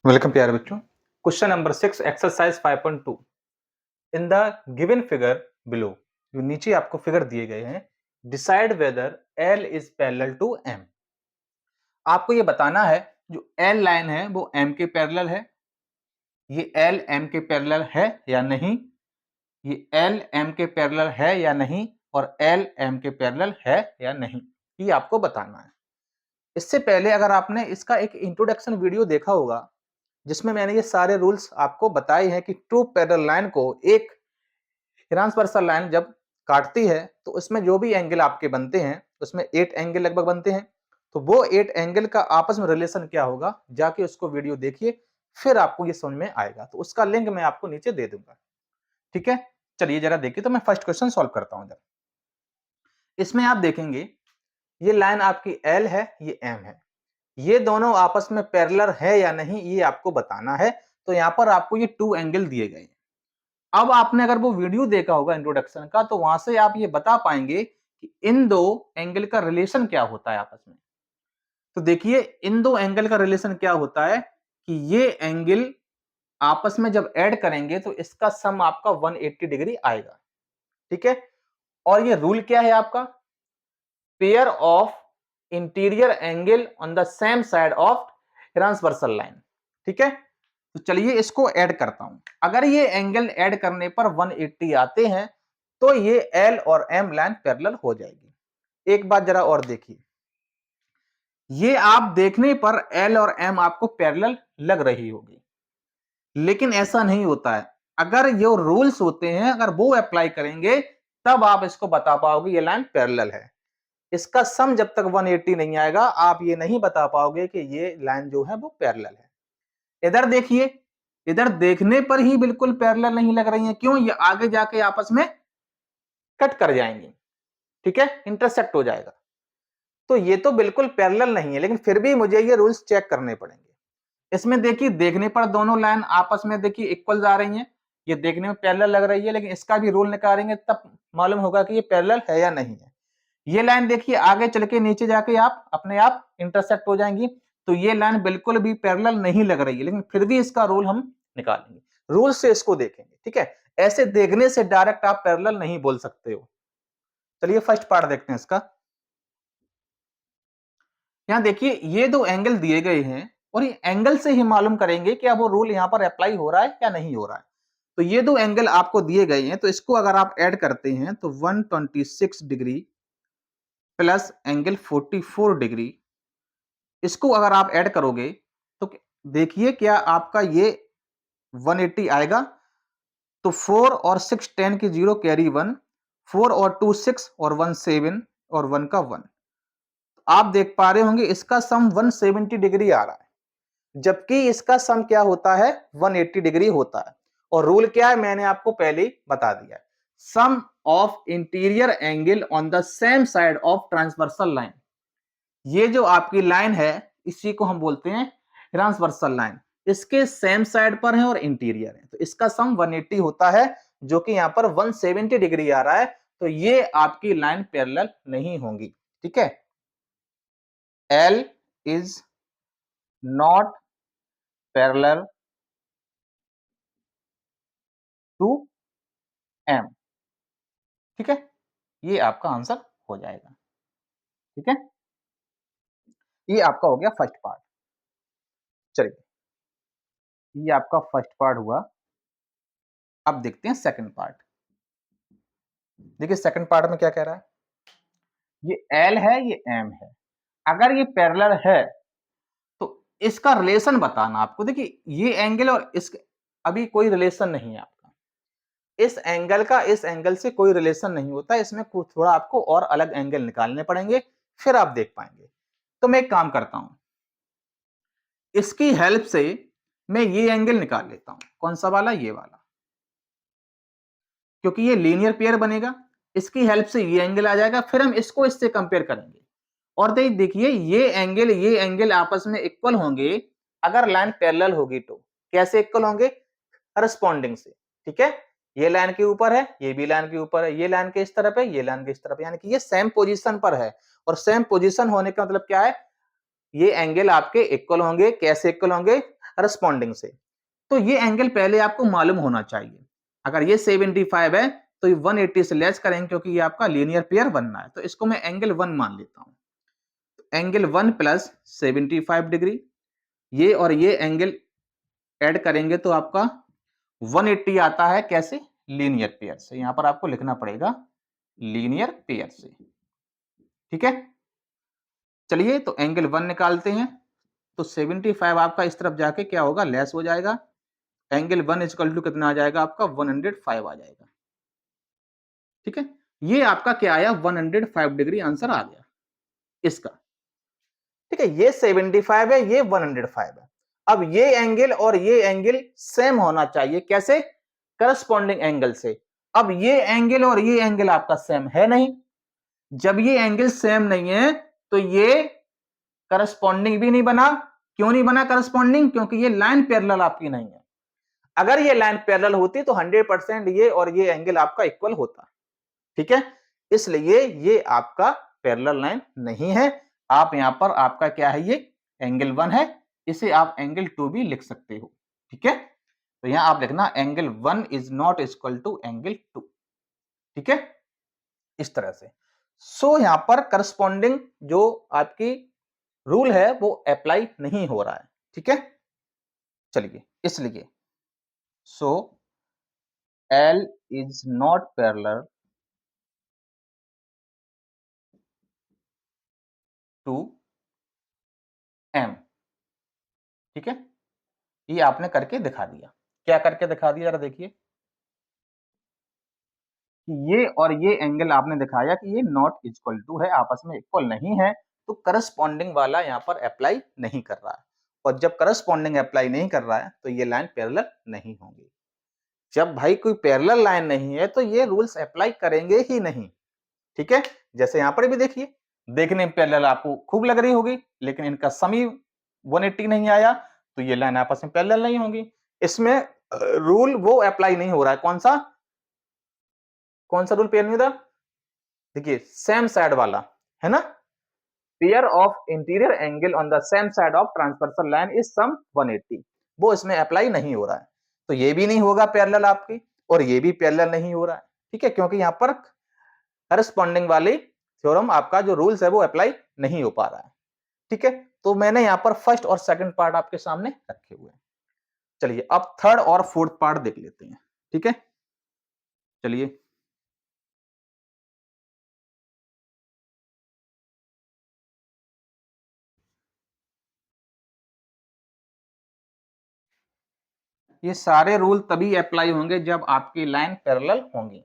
Welcome प्यारे बच्चों। Question number 6 exercise 5.2 in the given figure below. जो नीचे आपको फिगर दिए गए हैं, decide whether L is parallel to M. आपको ये बताना है जो एल लाइन है वो एम के पैरेलल है। ये एल एम के पैरेलल है या नहीं, ये एल एम के पैरेलल है या नहीं, और एल एम के पैरेलल है या नहीं, ये आपको बताना है। इससे पहले अगर आपने इसका एक इंट्रोडक्शन वीडियो देखा होगा जिसमें मैंने ये सारे रूल्स आपको बताए हैं कि टू पैरेलल लाइन को एक ट्रांसवर्सल लाइन जब काटती है तो उसमें जो भी एंगल आपके बनते हैं उसमें 8 एंगल लगभग बनते हैं। तो वो 8 एंगल का आपस में रिलेशन क्या होगा, जाके उसको वीडियो देखिए, फिर आपको ये समझ में आएगा। तो उसका लिंक मैं आपको नीचे दे दूंगा। ठीक है, चलिए जरा देखिए। तो मैं फर्स्ट क्वेश्चन सॉल्व करता हूं। इसमें आप देखेंगे ये लाइन आपकी एल है, ये एम है, ये दोनों आपस में पैरेलल है या नहीं ये आपको बताना है। तो यहां पर आपको ये 2 एंगल दिए गए हैं। अब आपने अगर वो वीडियो देखा होगा इंट्रोडक्शन का तो वहां से आप ये बता पाएंगे कि इन दो एंगल का रिलेशन क्या होता है आपस में। तो देखिए इन दो एंगल का रिलेशन क्या होता है कि ये एंगल आपस में जब ऐड करेंगे तो इसका सम आपका 180 डिग्री आएगा। ठीक है, और ये रूल क्या है आपका, pair of interior angle on the same side of transversal line. ठीक है, तो चलिए इसको ऐड करता हूं। अगर ये एंगल ऐड करने पर 180 आते हैं तो ये एल और एम लाइन पैरेलल हो जाएगी। एक बात जरा और देखिए, ये आप देखने पर एल और एम आपको पैरेलल लग रही होगी, लेकिन ऐसा नहीं होता है। अगर जो रूल्स होते हैं अगर वो अप्लाई करेंगे तब आप इसको बता पाओगे ये लाइन पैरेलल है। इसका सम जब तक 180 नहीं आएगा आप ये नहीं बता पाओगे कि ये लाइन जो है वो पैरेलल है। इधर देखिए, इधर देखने पर ही बिल्कुल पैरेलल नहीं लग रही है। क्यों? ये आगे जाके आपस में कट कर जाएंगे। ठीक है, इंटरसेक्ट हो जाएगा। तो ये तो बिल्कुल पैरेलल नहीं है, लेकिन फिर भी मुझे ये रूल्स चेक करने पड़ेंगे। इसमें देखिए देखने पर दोनों लाइन आपस में देखिए इक्वल आ रही हैं, ये देखने में पैरेलल लग रही है, लेकिन इसका भी रूल निकालेंगे तब मालूम होगा कि ये पैरेलल है या नहीं है। ये लाइन देखिए आगे चल के नीचे जाके आप अपने आप इंटरसेक्ट हो जाएंगी। तो ये लाइन बिल्कुल भी पैरेलल नहीं लग रही है, लेकिन फिर भी इसका रूल हम निकालेंगे, रूल से इसको देखेंगे। ठीक है, ऐसे देखने से डायरेक्ट आप पैरेलल नहीं बोल सकते हो। चलिए फर्स्ट पार्ट देखते हैं इसका। यहां देखिए ये दो एंगल दिए गए हैं और ये एंगल से ही मालूम करेंगे कि अब वो रूल यहां पर अप्लाई हो रहा है या नहीं हो रहा है। तो ये दो एंगल आपको दिए गए हैं, तो इसको अगर आप ऐड करते हैं तो 126 डिग्री प्लस एंगल 44 डिग्री, इसको अगर आप ऐड करोगे तो देखिए क्या आपका ये 180 आएगा। तो 4 और 6 10 की 0 कैरी 1, 4 और 2 6 और 1 7 और 1 का 1। आप देख पा रहे होंगे इसका सम 170 डिग्री आ रहा है, जबकि इसका सम क्या होता है 180 डिग्री होता है। और रूल क्या है मैंने आपको पहले ही बता दिया है, sum of interior angle on the same side of transversal line. ये जो आपकी लाइन है इसी को हम बोलते हैं ट्रांसवर्सल लाइन, इसके सेम साइड पर है और इंटीरियर है, तो इसका सम 180 होता है, जो कि यहां पर 170 डिग्री आ रहा है। तो ये आपकी लाइन पैरेलल नहीं होंगी। ठीक है, L is not parallel to M। ठीक है, ये आपका आंसर हो जाएगा। ठीक है, ये आपका हो गया फर्स्ट पार्ट। चलिए ये आपका फर्स्ट पार्ट हुआ। अब देखते हैं सेकंड पार्ट। देखिए सेकंड पार्ट में क्या कह रहा है, ये L है ये M है, अगर ये पैरेलल है तो इसका रिलेशन बताना आपको। देखिए ये एंगल और इसके अभी कोई रिलेशन नहीं है आपका, इस एंगल का इस एंगल से कोई रिलेशन नहीं होता, इसमें कुछ थोड़ा आपको और अलग एंगल निकालने पड़ेंगे, फिर आप देख पाएंगे। तो मैं एक काम करता हूं, इसकी हेल्प से मैं ये एंगल निकाल लेता हूं। कौन सा वाला? ये वाला, क्योंकि ये लीनियर पेयर बनेगा। इसकी हेल्प से ये एंगल आ जाएगा, फिर हम इसको इससे कंपेयर करेंगे। और देखिए ये एंगल आपस में इक्वल होंगे अगर लाइन पैरेलल होगी तो। कैसे इक्वल होंगे? करस्पॉन्डिंग से। ठीक है, ये लाइन के ऊपर है, ये भी लाइन के ऊपर है, ये लाइन के इस तरफ है, ये लाइन के इस तरफ, यानी कि ये सेम पोजीशन पर है। और सेम पोजीशन होने का मतलब क्या है, ये एंगल आपके इक्वल होंगे। कैसे इक्वल होंगे? करस्पॉन्डिंग से। तो ये एंगल पहले आपको मालूम होना चाहिए। अगर ये 75 है तो ये 180 से लेस करेंगे क्योंकि ये आपका लीनियर पेयर बनना है। तो इसको मैं एंगल 1 मान लेता हूं। एंगल 1 प्लस 75 डिग्री, ये और ये एंगल ऐड करेंगे तो आपका 180 आता है। कैसे? लीनियर पेयर से। यहां पर आपको लिखना पड़ेगा लीनियर पेयर से। ठीक है, चलिए तो एंगल 1 निकालते हैं। तो 75 आपका इस तरफ जाके क्या होगा? लेस हो जाएगा। एंगल 1 इक्वल टू कितना आ जाएगा आपका? 105 आ जाएगा। ठीक है, ये आपका क्या आया? 105 डिग्री आंसर आ गया इसका। ठीक है, ये 75 है, ये 105 है। अब ये एंगल और ये एंगल सेम होना चाहिए। कैसे? करस्पॉन्डिंग एंगल से। अब ये एंगल और ये एंगल आपका सेम है नहीं। जब ये एंगल सेम नहीं है तो ये करस्पॉन्डिंग भी नहीं बना। क्यों नहीं बना करस्पॉन्डिंग? क्योंकि ये लाइन पैरेलल आपकी नहीं है। अगर ये लाइन पैरेलल होती तो 100% ये और ये एंगल आपका इक्वल होता। ठीक है, इसलिए ये आपका पैरेलल लाइन नहीं है। आप यहां पर आपका क्या है? ये एंगल 1 है, इसे आप एंगल 2 भी लिख सकते हो। ठीक है, तो यहां आप लिखना angle 1 is not equal to angle 2। ठीक है, इस तरह से। सो यहां पर करस्पॉन्डिंग जो आपकी रूल है वो अप्लाई नहीं हो रहा है। ठीक है, चलिए इसलिए सो L is not parallel to M। ठीक है, ये आपने करके दिखा दिया। क्या करके दिखा दिया जरा देखिए। ये और ये एंगल आपने दिखाया कि ये नॉट इक्वल टू है, आपस में इक्वल नहीं है। तो करस्पॉन्डिंग वाला यहां पर अप्लाई नहीं कर रहा है। और जब करस्पॉन्डिंग अप्लाई नहीं कर रहा है तो ये लाइन पैरेलल नहीं होंगी। जब भाई कोई पैरेलल लाइन नहीं है तो ये रूल्स अप्लाई करेंगे ही नहीं। ठीक है, जैसे यहां पर भी देखिए, देखने में पैरेलल आपको खूब लग रही होगी, लेकिन इनका समी 180 नहीं आया तो ये लाइन आपस में पैरेलल नहीं होंगी। इसमें रूल वो अप्लाई नहीं हो रहा है। कौन सा रूल पे नहीं था? देखिए सेम साइड वाला, है ना? Pair of interior angle on the same side of transversal line is sum 180। वो इसमें अप्लाई नहीं हो रहा है। तो ये भी नहीं होगा पैरेलल आपकी, और ये भी पैरेलल नहीं हो रहा है। ठीक है, क्योंकि यहां पर करस्पॉन्डिंग वाली थ्योरम आपका जो रूल्स है वो अप्लाई नहीं हो पा रहा है। ठीक है, तो मैंने यहां पर फर्स्ट और सेकंड पार्ट आपके सामने रखे हुए हैं। चलिए अब थर्ड और फोर्थ पार्ट देख लेते हैं। ठीक है, चलिए ये सारे रूल तभी अप्लाई होंगे जब आपकी लाइन पैरेलल होंगी।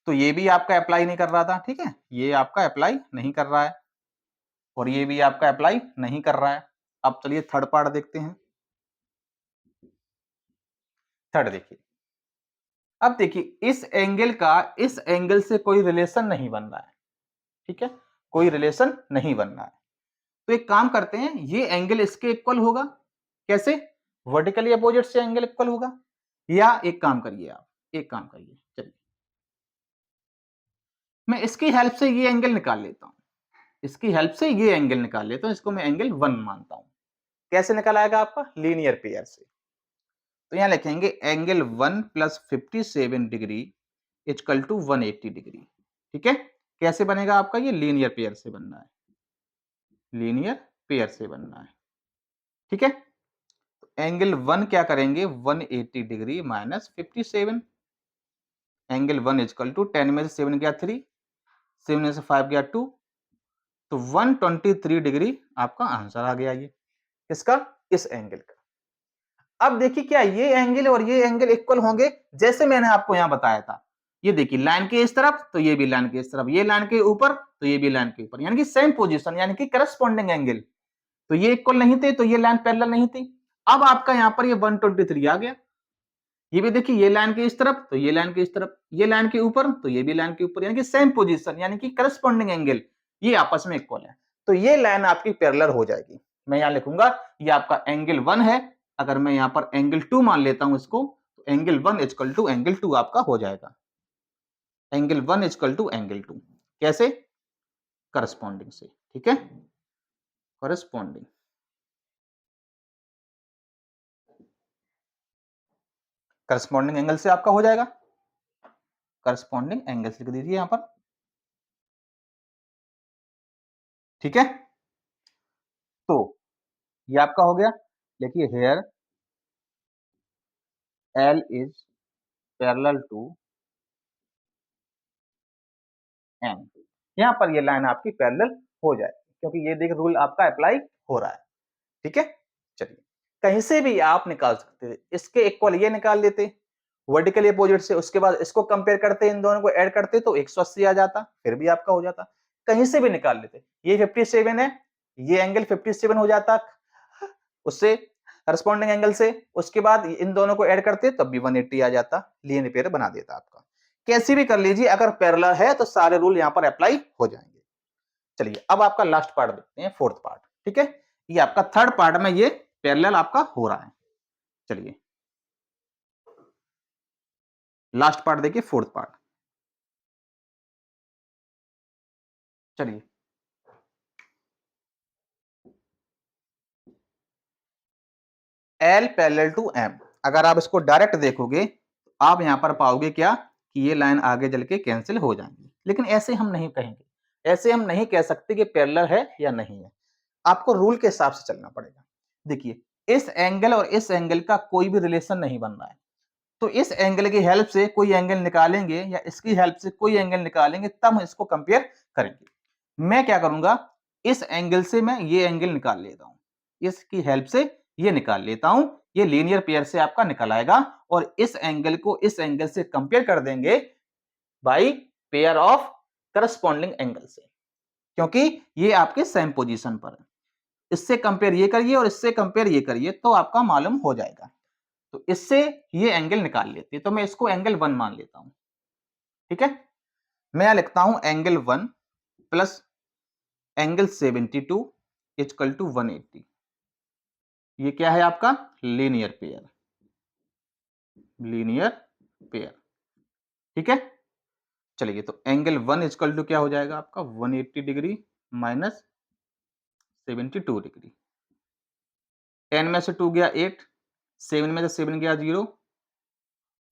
तो ये भी आपका अप्लाई नहीं कर रहा था। ठीक है, ये आपका अप्लाई नहीं कर रहा है, और ये भी आपका अप्लाई नहीं कर रहा है। अब चलिए थर्ड पार्ट देखते हैं। थर्ड देखिए, अब देखिए इस एंगल का इस एंगल से कोई रिलेशन नहीं बन रहा है। ठीक है, कोई रिलेशन नहीं बन रहा है। तो एक काम करते हैं, ये एंगल इसके इक्वल होगा। कैसे? वर्टिकली अपोजिट से एंगल इक्वल होगा। या एक काम करिए, आप एक काम करिए, चलिए मैं इसकी हेल्प से ये एंगल निकाल लेता हूं। इसकी हेल्प से ये एंगल निकाल लेता हूं, इसको मैं एंगल 1 मानता हूं। कैसे निकल आएगा आपका? लीनियर पेयर से। तो यहां लिखेंगे angle 1 plus 57 degree equal to 180 degree. ठीक है, कैसे बनेगा आपका? ये लीनियर पेयर से बनना है, लीनियर पेयर से बनना है। ठीक है, एंगल 1 क्या करेंगे? 180 degree minus 57। Angle 1 equal to 10 में से 7 गया 3, 7 में से 5 गया 2, तो 123 डिग्री आपका आंसर आ गया। ये इसका, इस एंगल का। अब देखिए क्या ये एंगल और ये एंगल इक्वल होंगे? जैसे मैंने आपको यहां बताया था। ये देखिए लाइन के इस तरफ तो ये भी लाइन के इस तरफ, ये लाइन के ऊपर तो ये भी लाइन के ऊपर, यानी कि सेम पोजीशन, यानी कि करस्पॉन्डिंग एंगल। तो ये इक्वल नहीं थे तो ये लाइन पैरेलल नहीं थी। अब आपका यहां पर ये 123 आ गया। ये भी देखिए ये लाइन के इस तरफ तो ये लाइन के इस तरफ, ये लाइन के ऊपर तो ये भी लाइन के ऊपर, यानी कि सेम पोजीशन, यानी कि करस्पॉन्डिंग एंगल, ये आपस में इक्वल है। तो ये लाइन आपकी पैरेलल हो जाएगी। मैं यहां लिखूंगा ये आपका एंगल 1 है। अगर मैं यहां पर एंगल 2 मान लेता हूं इसको, तो एंगल 1 इक्वल टू एंगल 2 आपका हो जाएगा। एंगल 1 इक्वल टू एंगल 2 कैसे? करस्पॉन्डिंग से। ठीक है, करस्पॉन्डिंग। करस्पॉन्डिंग एंगल से आपका हो जाएगा, करस्पॉन्डिंग एंगल से लिख दीजिए यहां पर, ठीक है। तो ये आपका हो गया, देखिए here L is parallel to M, यहां पर ये लाइन आपकी पैरेलल हो जाएगी क्योंकि ये देखिए रूल आपका अप्लाई हो रहा है, ठीक है। चलिए, कहीं से भी आप निकाल सकते थे, इसके इक्वल ये निकाल लेते वर्टिकली अपोजिट से, उसके बाद इसको कंपेयर करते, इन दोनों को ऐड करते तो 180 आ जाता, फिर भी आपका हो जाता। कहीं से भी निकाल लेते, ये 57 है, ये एंगल 57 हो जाता उससे करस्पॉन्डिंग एंगल से, उसके बाद इन दोनों को ऐड करते तब भी 180 आ जाता, लीनियर पेयर बना देता आपका। कैसी भी कर लीजिए, अगर पैरेलल है तो सारे रूल यहां पर अप्लाई हो जाएंगे। चलिए, अब आपका लास्ट पार्ट देखते हैं, फोर्थ पार्ट, ठीक है। ये आपका थर्ड पार्ट में ये पैरेलल आपका हो रहा है। चलिए, लास्ट पार्ट देखिए, फोर्थ पार्ट। चलिए, L पैरेलल टू M, अगर आप इसको डायरेक्ट देखोगे तो आप यहां पर पाओगे क्या कि ये लाइन आगे चल के कैंसिल हो जाएंगी, लेकिन ऐसे हम नहीं कहेंगे, ऐसे हम नहीं कह सकते कि पैरेलल है या नहीं है, आपको रूल के हिसाब से चलना पड़ेगा। देखिए, इस एंगल और इस एंगल का कोई भी रिलेशन नहीं बन रहा है, तो इस एंगल की हेल्प से कोई एंगल निकालेंगे या इसकी हेल्प से कोई एंगल निकालेंगे, तब हम इसको कंपेयर करेंगे। मैं क्या करूंगा, इस एंगल से मैं ये एंगल निकाल लेता हूं, इसकी हेल्प से ये निकाल लेता हूं, ये लीनियर पेयर से आपका निकल आएगा, और इस एंगल को इस एंगल से कंपेयर कर देंगे by pair of corresponding angle से, क्योंकि ये आपके सेम पोजीशन पर है। इससे कंपेयर ये करिए और इससे कंपेयर ये करिए तो आपका मालूम हो जाएगा। तो इससे ये एंगल निकाल लेते हैं, तो मैं इसको एंगल 1 मान लेता हूं, ठीक है। मैं यहां लिखता हूं angle 1 plus angle 72 equal to 180, ये क्या है आपका लीनियर पेयर, लीनियर पेयर, ठीक है। चलिए, तो एंगल 1 इक्वल टू क्या हो जाएगा आपका 180 डिग्री माइनस 72 डिग्री, 10 में से 2 गया 8, 7 में से 7 गया 0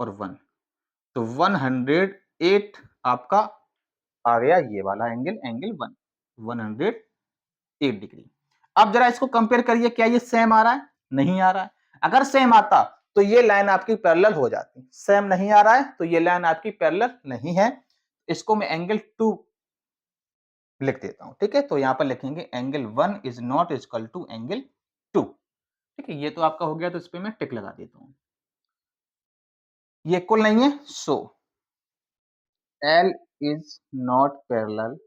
और 1, तो 108 आपका आ गया ये वाला एंगल, एंगल 1 108 डिग्री। अब जरा इसको कंपेयर करिए, क्या ये सेम आ रहा है? नहीं आ रहा है। अगर सेम आता तो ये लाइन आपकी पैरेलल हो जाती, सेम नहीं आ रहा है तो ये लाइन आपकी पैरेलल नहीं है, इसको मैं एंगल 2 लिख देता हूं, ठीक है। तो यहां पर लिखेंगे angle 1 is not equal to angle 2, ठीक है। ये तो आपका हो गया, तो इस पे मैं टिक लगा देता हूं, ये इक्वल नहीं है, so L is not parallel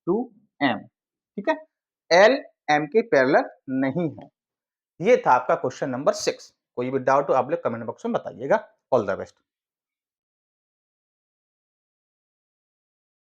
to M, ठीक है। L M के पैरेलल नहीं है। ये था आपका क्वेश्चन नंबर 6। कोई भी डाउट हो आप लोग कमेंट बॉक्स में बताइएगा। All the best.